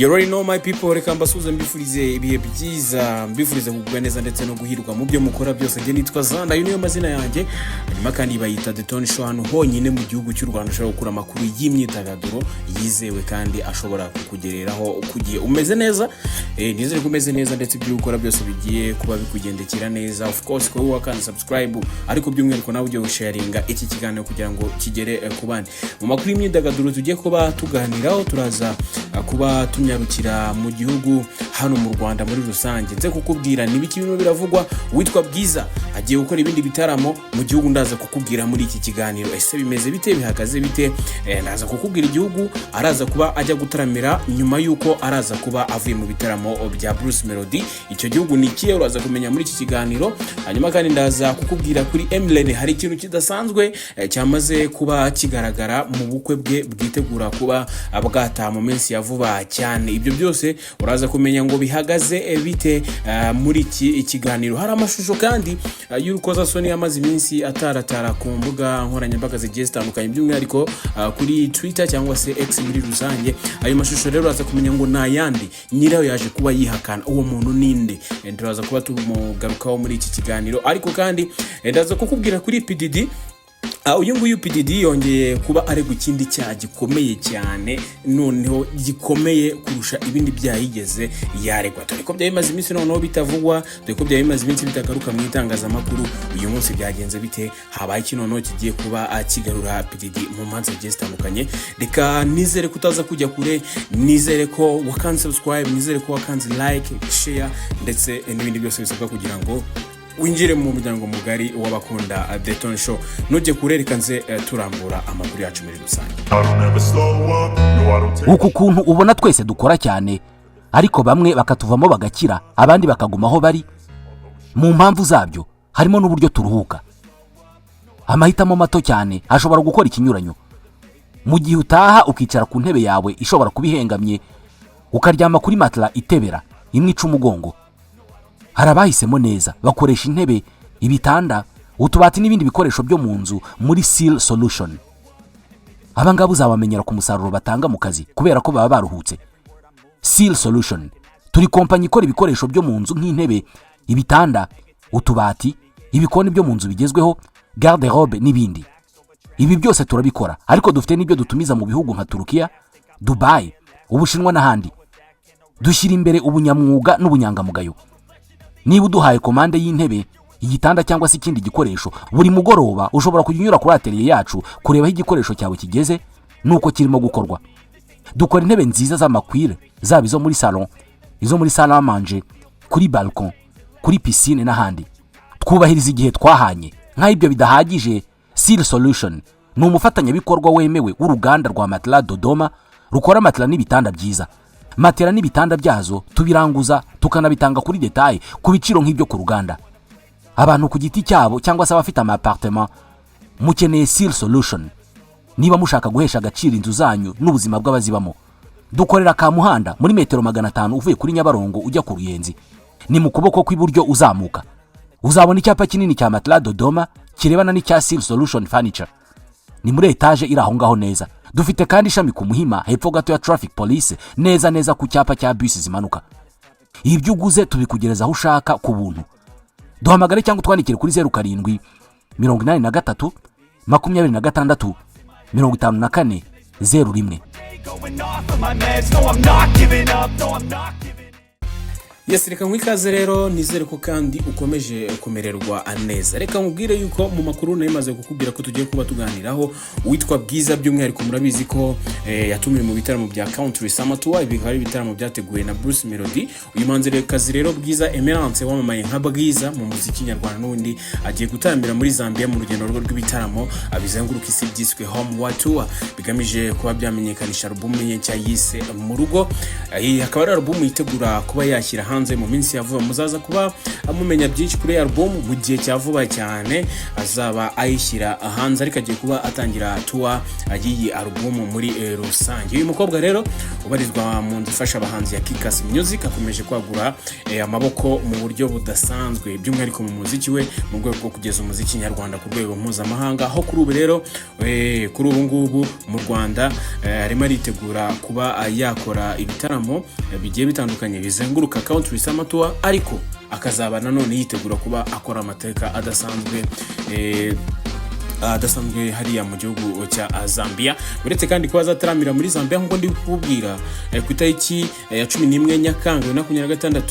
You already know my people, reka mbasuze mbifurize ibihe byiza, mbifurize kugubwa neza ndetse no guhirwa mu byo mukora byose. Nge nitwa Zanda, niyo mazina yanjye. Hanyuma kandi bayita The Tony Show hano honyine mu gihugu cy'u Rwanda ushobora gukura amakuru y'imyidagaduro yizewe kandi ashobora kukugereraho kugiye umeze neza. Nizere kumeze neza ndetse ibyo ukora byose bigiye kuba bikugendekera neza. Of course ko wakanda subscribe ariko by'umwihariko nawe ujye usharinga iki kiganiro kugira ngo kigere ku bandi. Mu makuru y'imyidagaduro tugiye kuba tuganiraho turaza kuba tunyarukira mu gihugu hano mu Rwanda muri rusange. Nze kukubwira nibiki bino biravugwa, witwa Bwiza agiye gukora ibindi bitaramo mu gihugu, ndaza kukubwira muri iki kiganiro ese bimeze bite, bihagaze bite. Ndaza kukubwira igihugu araza kuba ajya gutaramira nyuma yuko araza kuba avuye mu bitaramo bya Bruce Melody. Icyo gihugu ni kiye uraza kumenya muri iki kiganiro. Hanyuma kandi ndaza kukubwira kuri Emlene hari ikintu kidasanzwe cyamaze kuba kigaragara mu bukwe bwe bwitegura kuba abwata mu minsi ya vuba cyane. Ibyo byose uraza kumenya ngo bihagaze bite muri iki kiganiro. Hari amashusho kandi y'urukoza Sony yamaze iminsi ataratara ku mbuga nkoranyambaga zigiye zitandukanye, by'umwihariko kuri Twitter cyangwa se X muri rusange. Ayo mashusho rero uraza kumenya ngo nayandi nyirayo yaje kuba yihakana uwo muntu ninde. Ndaza kuba tumugarukaho muri iki kiganiro. Ariko kandi ndaza kukubwira kuri PDD. Uyu nguyu PDD yongeye kuba ari gukindi cyaha gikomeye cyane, noneho gikomeye kurusha ibindi byayigeze yaregwa. Ariko byayimaze iminsi noneho bitavugwa, ariko byayimaze iminsi bitagaruka mu itangazamakuru. Uyu munsi byagenze bite, habaye iki noneho kigiye kuba kigarura PDD mu manza zigiye zitandukanye. Reka nizere kutaza kujya kure, nizere ko wakanze subscribe, nizere ko wakanze like, share ndetse n'ibindi byose bisabwa kugira ngo winjire mu muryango mugari w'abakunda The Tony Show. Nujye kurereka nze turambura amakuru yacu muri rusange. Uku kuntu ubona twese dukora cyane ariko bamwe bakatuvamo bagakira, abandi bakagumaho bari. Mu mpamvu zabyo harimo n'uburyo turuhuka. Amahitamo mato cyane ashobora gukora ikinyuranyo. Mu gihe utaha ukicara ku ntebe yawe ishobora kubihengamye, ukaryama kuri matla itebera imwe ica umugongo. Harabahisemo neza bakoresha intebe, ibitanda, utubati n'ibindi bikoresho byo mu nzu muri Seal Solution. Abangabo uzabamenyera ku musaruro batanga mu kazi kubera ko baba baruhutse. Seal Solution turi kompanyi ikora ibikoresho byo mu nzu nk'intebe, ibitanda, utubati, ibikoni byo mu nzu bigezweho, garde-robe n'ibindi. Ibi byose turabikora, ariko dufite n'ibyo dutumiza mu bihugu nka Turukiya, Dubai, Ubushinwa n'ahandi. Dushyira imbere ubunyamwuga n'ubunyangamugayo. Niba uduhaye komande y'intebe, igitanda cyangwa se ikindi gikoresho, buri mugoroba ushobora kunyura kuri atelier yacu kureba aho igikoresho cyawe kigeze nuko kirimo gukorwa. Dukora intebe nziza z'amakwire, zaba izo muri salon, izo muri salle à manger, kuri balcon, kuri piscine n'ahandi. Twubahiriza igihe twahanye. Nk'ibyo bidahagije, Seal Solution ni umufatanyabikorwa wemewe w'uruganda rwa Matela Dodoma rukora matela n'ibitanda byiza. Matela n'ibitanda byazo tubiranguza tukanabitanga kuri detail ku biciro nk'ibyo ku ruganda. Abantu ku giti cyabo cyangwa se abafite ama appartement mukeneye Seal Solution. Niba mushaka guhesha agaciro inzu zanyu n'ubuzima bw'abazibamo, dukorera ka muhanda muri metero 500 uvuye kuri Nyabarongo ujya ku Ruyenzi. Ni mu kuboko kw'iburyo uzamuka. Uzabona icyapa kinini cya Matela Dodoma kirebana n'icya Seal Solution Furniture. Ni muri etage iri aho ngaho neza. Dufite kandi ishami ku Muhima hepfo gato ya Traffic Police, neza ku cyapa cya bus zimanuka. Ibyo uguze tubikugereza aho ushaka ku buntu. Duhamagare cyangwa twandikire kuri 07 83 26 54 01. Yes, reka mwikaze rero, nizere ko kandi ukomeje kumererwa neza. Reka nkubwire yuko mu makuru nemaze kukubwira ko tugiye kuba tuganiraho witwa Bwiza, by'umwihariko murabizi ko yatumiwe mu bitaramo bya Country Summer Tour. Ibi hari bitaramo byateguwe na Bruce Melody. Uyu manzerekazi rero Bwiza Emerance wamamaye nka Bwiza mu muziki nyarwanda n'undi agiye gutambira muri Zambia mu rugendo rw'ibitaramo abizenguruka isi byiswe Home World Tour, bigamije kuba byamenyekanisha album ye nshya yise mu rugo. Iyi akaba ari album yitegura kuba yashyira hanze mu minsi ya vuba. Muzaza kuba amumenya byinshi kuri album mu gihe cya vuba cyane azaba ayishyira hanze, ariko agiye kuba atangira tour y'iyi album muri rusange. Uyu mukobwa rero ubarizwa mu nzu ifasha abahanzi ya Kikas Music akomeje kwagura amaboko mu buryo budasanzwe, by'umwihariko mu muziki we mu rwego rwo kugeza umuziki nyarwanda ku rwego mpuzamahanga, aho kuri ubu rero kuri ubu ngubu mu Rwanda arimo aritegura kuba yakora ibitaramo bigiye bitandukanye bizenguruka country summer tour, ariko akazaba nanone yitegura kuba akora amateka adasanzwe hariya mu gihugu cya Zambia. Uretse kandi ko azataramira muri Zambia nk'uko ndi kubwira ku itariki ya 11 Nyakanga 2026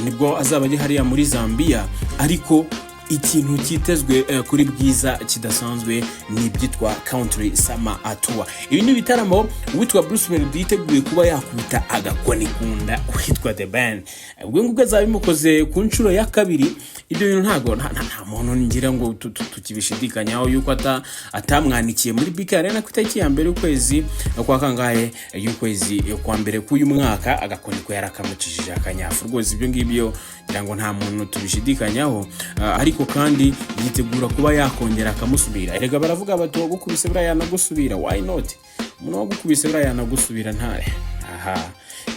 nibwo azaba ari hariya muri Zambia, ariko ikintu kitezwe kuri bwiza kidasanzwe ni byitwa country summer tour. Ibi ni bitaramo witwa Bruce Melody yiteguye kuba yakubita agakoni kunda witwa The Ben. Ubwo ngubwo azabimukoze ku nshuro ya kabiri. Ibyo bintu ntago nta muntu ngira ngo tukibishidikanyaho yuko atamwanikiye muri BK Arena ku itariki ya mbere y'ukwezi kwa kangahe y'ukwezi kwa mbere k'uyu mwaka, agakoni ko yarakamucishije akanyafu rwose. Ibyo ngibyo ngira ngo nta muntu tubishidikanyaho, ariko kandi yitegura kuba yakongera akamusubira. Erega baravuga bati wagukubise buriya yanagusubira, why not? Umuntu wagukubise buriya yanagusubira ntare.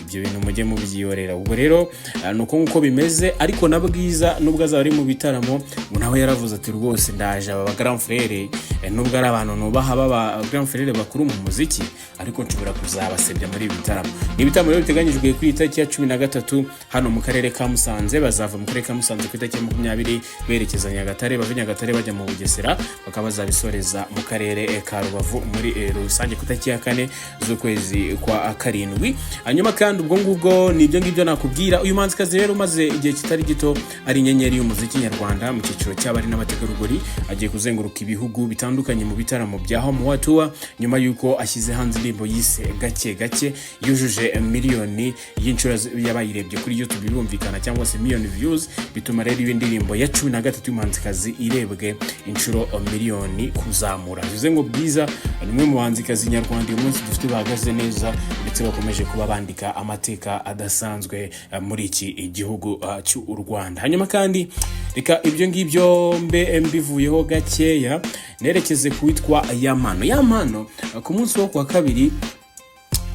Ibyo bintu mujye mubyiyorera. Ubwo rero nuko nkuko bimeze, ariko na Bwiza nubwo azaba ari mu bitaramo nawe yaravuze ati rwose ndaje aba grand frère, nubwo ari abantu nubaha baba grand frère bakuru mu muziki, ariko nshobora kuzabasebya muri bitaramo. Ni ibitaramo rero biteganyijwe kuri itariki ya 13 hano mu karere ka Musanze. Bazava mu karere ka Musanze ku itariki ya 20 berekeza Nyagatare, bava Nyagatare bajya mu Bugesera, bakaba bazabisoreza mu karere ka Rubavu muri rusange ku itariki ya 4 z'ukwezi kwa karindwi. Hanyuma kandi ubwo ngubwo nibyo ngibyo nakubwira. Uyu manzikazi rero umaze igihe kitari gito ari inyenyeri y'umuziki nyarwanda mu cyiciro cy'abari n'abategarugori, agiye kuzenguruka ibihugu bitandukanye mu bitaramo bya Home Tour nyuma yuko ashyize hanze indirimbo yise Gake Gake yujuje miliyoni y'inshuro y'abayirebye kuri YouTube birumvikana, cyangwa se million views, bituma rero iyi ndirimbo ya 13 y'umuhanzikazi irebwe inshuro miliyoni kuzamura. Bivuze ngo Bwiza ni umwe mu bahanzikazi nyarwanda uyu munsi dufite bahagaze neza, ndetse bakomeje kuba bandika amateka adasanzwe muri iki igihugu cy'u Rwanda. Hanyuma kandi reka ibyo ngibyo mbivuyeho gakeya nerekeze kuwitwa Yamano. Ku munsi wo kwa kabiri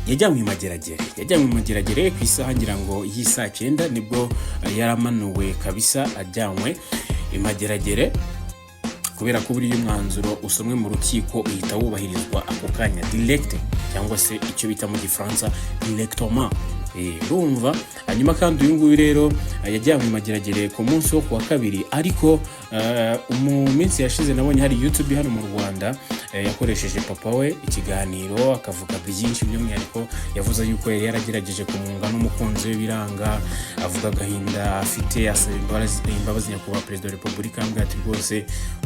yajyanywe mageragere ku isaha ngira ngo y'isa 9 nibwo yaramanuwe kabisa, ajyanywe imageragere kubera ko buri umwanzuro usomwe mu rukiko uhita wubahirizwa ako kanya direct, cyangwa se icyo bita mu Gifaransa directement. Urumva. Hanyuma kandi uyu nguyu rero yajyanywe mageragere ku munsi wo kuwa kabiri, ariko mu minsi yashize nabonye hari YouTube hano mu Rwanda yakoresheje papa we ikiganiro akavuga byinshi, by'umwihariko yavuze yuko yari yaragerageje kumunga n'umukunzi we biranga, avuga agahinda afite, asaba imbabazi nyakubahwa Perezida wa Repubulika, ambwira ati rwose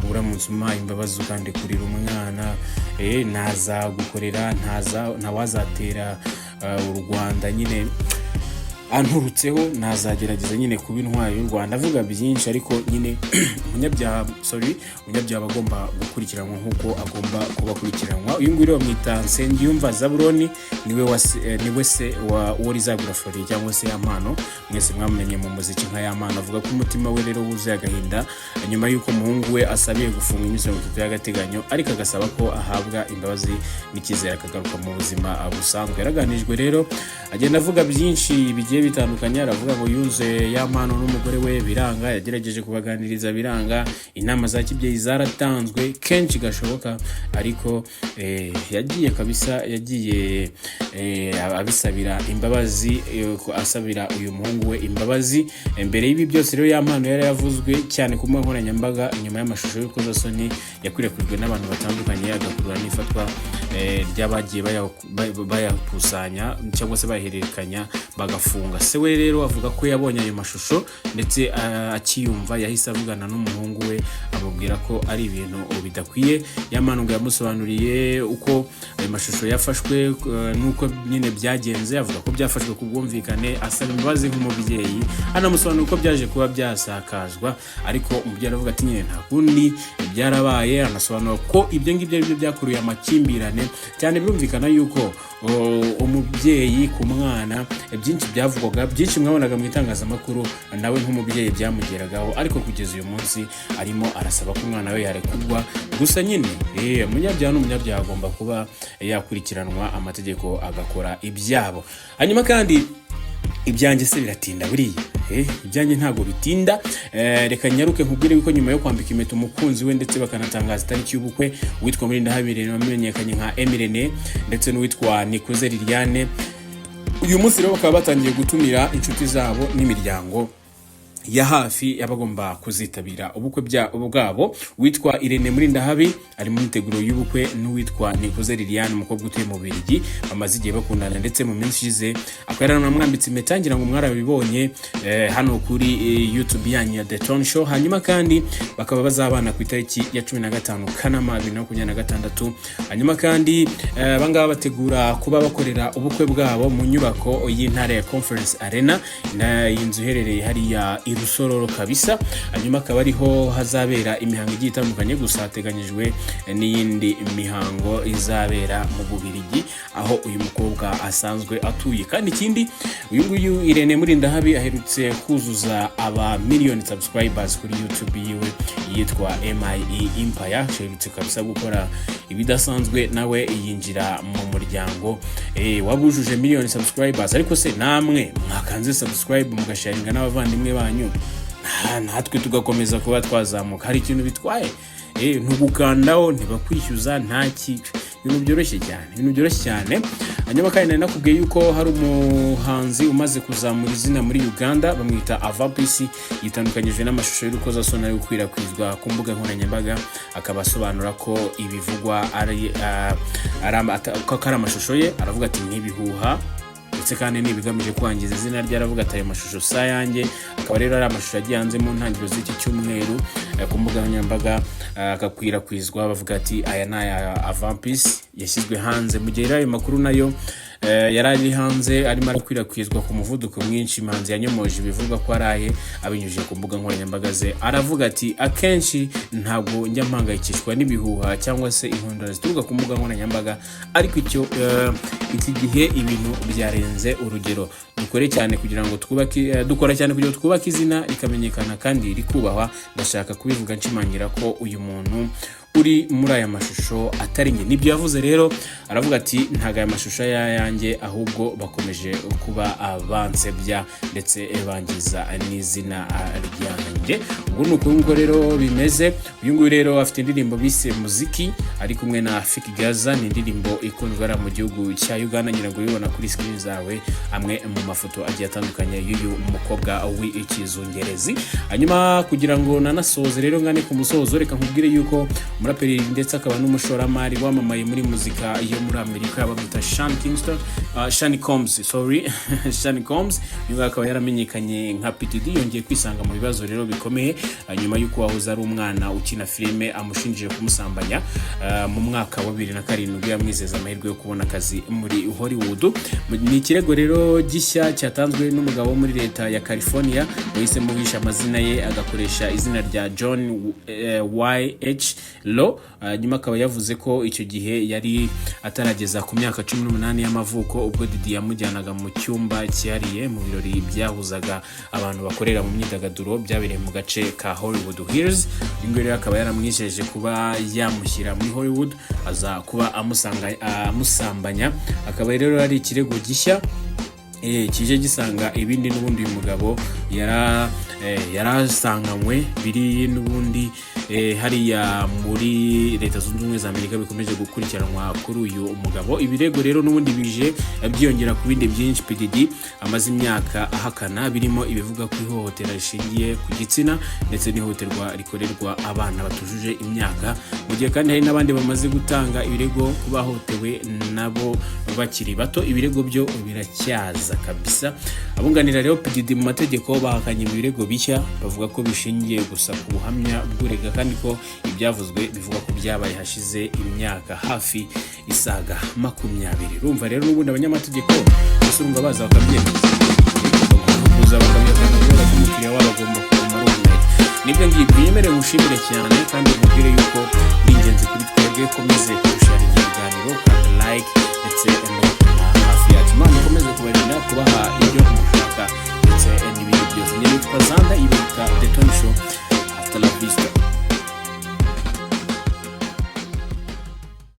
uramutse umpaye imbabazi kandi kurira umwana naza gukorera ntawazatera u Rwanda nyine anturutseho, nazagerageza nyine kuba intwari y'u Rwanda. Avuga byinshi, ariko nyine umunyabyaha agomba gukurikiranwa nk'uko agomba kuba akurikiranwa. Uyu nguyu bamwita Nsengiyumva Zabuloni, niwe se wa Uworizagura Flori cyangwa se Yamano, mwese mwamenye mu muziki nka Yamano. Avuga ko umutima we rero wuzuye agahinda nyuma y'uko umuhungu we asabiye gufunga iminsi 30 y'agateganyo, ariko agasaba ko ahabwa imbabazi n'icyizere akagaruka mu buzima busanzwe. Yaraganijwe rero agenda avuga byinshi bigiye bitandukanye. Aravuga ngo yunze Yamano n'umugore we biranga, yagerageje kubaganiriza biranga, inama za kibyeyi zaratanzwe kenshi gashoboka, ariko yagiye abisabira imbabazi, asabira uyu muhungu we imbabazi. Mbere y'ibi byose rero Yamano yari yavuzwe cyane ku mbuga nkoranyambaga nyuma y'amashusho y'urukozasoni yakwirakwijwe n'abantu batandukanye, agakurura n'ifatwa ry'abagiye bayakusanya cyangwa se bahererekanya bagafunga. Se we rero avuga ko yabonye ayo mashusho, ndetse akiyumva yahise avugana n'umuhungu we amubwira ko ari ibintu bidakwiye. Yamano ngo yamusobanuriye uko ayo mashusho yafashwe nuko nyine byagenze, avuga ko byafashwe ku bwumvikane, asaba imbabazi nk'umubyeyi, anamusobanura uko byaje kuba byasakazwa, ariko umubyeyi aravuga ati nyine nta kundi byarabaye. Anasobanura ko ibyo ngibyo ari byo byakuruye amakimbirane cyane, birumvikana yuko umubyeyi ku mwana byinshi byavuye byavugwaga, byinshi mwabonaga mu itangazamakuru, nawe nk'umubyeyi byamugeragaho, ariko kugeza uyu munsi arimo arasaba ko umwana we yarekurwa. Gusa nyine umunyabyaha n'umunyabyaha agomba kuba yakurikiranwa amategeko agakora ibyabo. Hanyuma kandi ibyanjye se biratinda buriya? Ibyanjye ntago bitinda. Reka nyaruke nkubwire ko nyuma yo kwambika impeta umukunzi we ndetse bakanatangaza itariki y'ubukwe, witwa Murindahabire wamenyekanye nka Emirene ndetse n'uwitwa Nikuze Liliane, uyu munsi rero bakaba batangiye gutumira inshuti zabo n'imiryango ya hafi y'abagomba kuzitabira ubukwe bwabo. Witwa Irene Murindahabi ari mu myiteguro y'ubukwe n'uwitwa Nikuze Liliane, umukobwa utuye mu Bubiligi, bamaze igihe bakundana ndetse mu minsi ishize akaba yaramwambitse impeta, ngira ngo mwarabibonye hano kuri YouTube yanyu ya The Tone Show. Hanyuma kandi bakaba bazabana ku itariki ya 15 Kanama 2026. Hanyuma kandi bangaba bategura kuba bakorera ubukwe bwabo mu nyubako y'Intare ya Conference Arena, inzu iherereye hariya Rusororo kabisa. Hanyuma akaba ariho hazabera imihango igiye itandukanye, gusa hateganyijwe n'iyindi mihango izabera mu Bubiligi aho uyu mukobwa asanzwe atuye. Kandi ikindi, uyu nguyu Irene Murindahabi aherutse kuzuza aba million subscribers kuri YouTube yiwe yitwa MIE Empire. Aherutse kabisa gukora ibidasanzwe, nawe yinjira mu muryango wabujuje million subscribers. Ariko se namwe mwakanze subscribe mugasharinga n'abavandimwe banyu, natwe tugakomeza kuba twazamuka, hari ikintu bitwaye? Ntugukandaho ntibakwishyuza, ntaki, ibintu byoroshye cyane. Hanyuma kandi nari nakubwiye yuko hari umuhanzi umaze kuzamura izina muri Uganda, bamwita Avampis, yitandukanyije n'amashusho y'urukozasoni ari gukwirakwizwa ku mbuga nkoranyambaga, akaba asobanura ko ibivugwa ari amashusho ye. Aravuga ati n'ibihuha ndetse kandi nibigamije kwangiza izina rye. Aravuga ati ayo mashusho sa yanjye. Akaba rero ari amashusho agiye hanze mu ntangiriro z'iki cyumweru ku mbuga nkoranyambaga akakwirakwizwa, bavuga ati aya ni aya Avampis, yashyizwe hanze. Mu gihe ayo makuru nayo yarari hanze arimo arakwirakwizwa ku muvuduko mwinshi, Manzi yanyomoje ibivuga ko araye abinyujije ku mbuga nkoranyambaga ze. Aravuga ati akenshi ntabwo njya mpangayikishwa n'ibihuha cyangwa se inkundura zituruka ku mbuga nkoranyambaga, ariko iki gihe ibintu byarenze urugero. Dukora cyane kugira ngo twubake izina rikamenyekana kandi rikubahwa. Ndashaka kubivuga nshimangira ko uyu muntu uri muri aya mashusho atari njye. Nibyo yavuze rero. Aravuga ati ntago aya mashusho yanjye, ahubwo bakomeje kuba abansebya ndetse bangiza n'izina ryanjye. Ubwo nuko rero bimeze. Uyu nguyu rero afite indirimbo bise Muziki ari kumwe na Fiki Gaza, ni indirimbo ikunzwe mu gihugu cya Uganda, ngira ngo ubibona kuri screen zawe, amwe mu mafoto agiye atandukanye y'uyu mukobwa w'ikizungerezi. Hanyuma kugira ngo nanasoze rero ngane ku musozo, reka nkubwire yuko umuraperi ndetse akaba n'umushoramari wamamaye muri muzika yo muri Amerika bamwita Shani Combs. Uyu akaba yaramenyekanye nka PTD, yongeye kwisanga mu bibazo rero bikomeye nyuma y'uko wahoze ari umwana ukina filime amushinjije kumusambanya mu mwaka wa 2007, yamwizeza amahirwe yo kubona akazi muri Hollywood. Ni ikirego rero gishya cyatanzwe n'umugabo wo muri leta ya California wahise muhisha amazina ye agakoresha izina rya John Y.H. Law. Nyuma akaba yavuze ko icyo gihe yari atarageza ku myaka 18 y'amavuko, ubwo Didi yamujyanaga mu cyumba cyihariye mu birori byahuzaga abantu bakorera mu myidagaduro byabereye mu gace ka Hollywood Hills. Ingo rero akaba yaramwijeje kuba yamushyira muri Hollywood, aza kuba amusambanya. Akaba rero ari ikirego gishya kije gisanga ibindi n'ubundi uyu mugabo yarasanganywe biri n'ubundi hariya muri Leta Zunze Ubumwe za Amerika bikomeje gukurikiranwa kuri uyu umugabo. Ibirego rero n'ubundi bije byiyongera ku bindi byinshi PDD amaze imyaka ahakana, birimo ibivuga ku ihohotera rishingiye ku gitsina ndetse n'ihohoterwa rikorerwa abana batujuje imyaka. Mu gihe kandi hari n'abandi bamaze gutanga ibirego kubahotewe nabo bakiri bato. Ibirego byo biracyaza kabisa. Abunganira rero PDD mu mategeko bahakanye ibirego bishya, bavuga ko bishingiye gusa ku buhamya bw'urega kandi ko ibyavuzwe bivuga ko byabaye hashize imyaka hafi isaga 20. Urumva rero n'ubundi abanyamategeko basurunga baza bakabyemeza kuza bakabyemeza ko umukiriya wabo agomba kumara umwete. Nibyo ngibyo, yemereye ushimire cyane kandi mubwire yuko ingenzi kuri twebwe komeze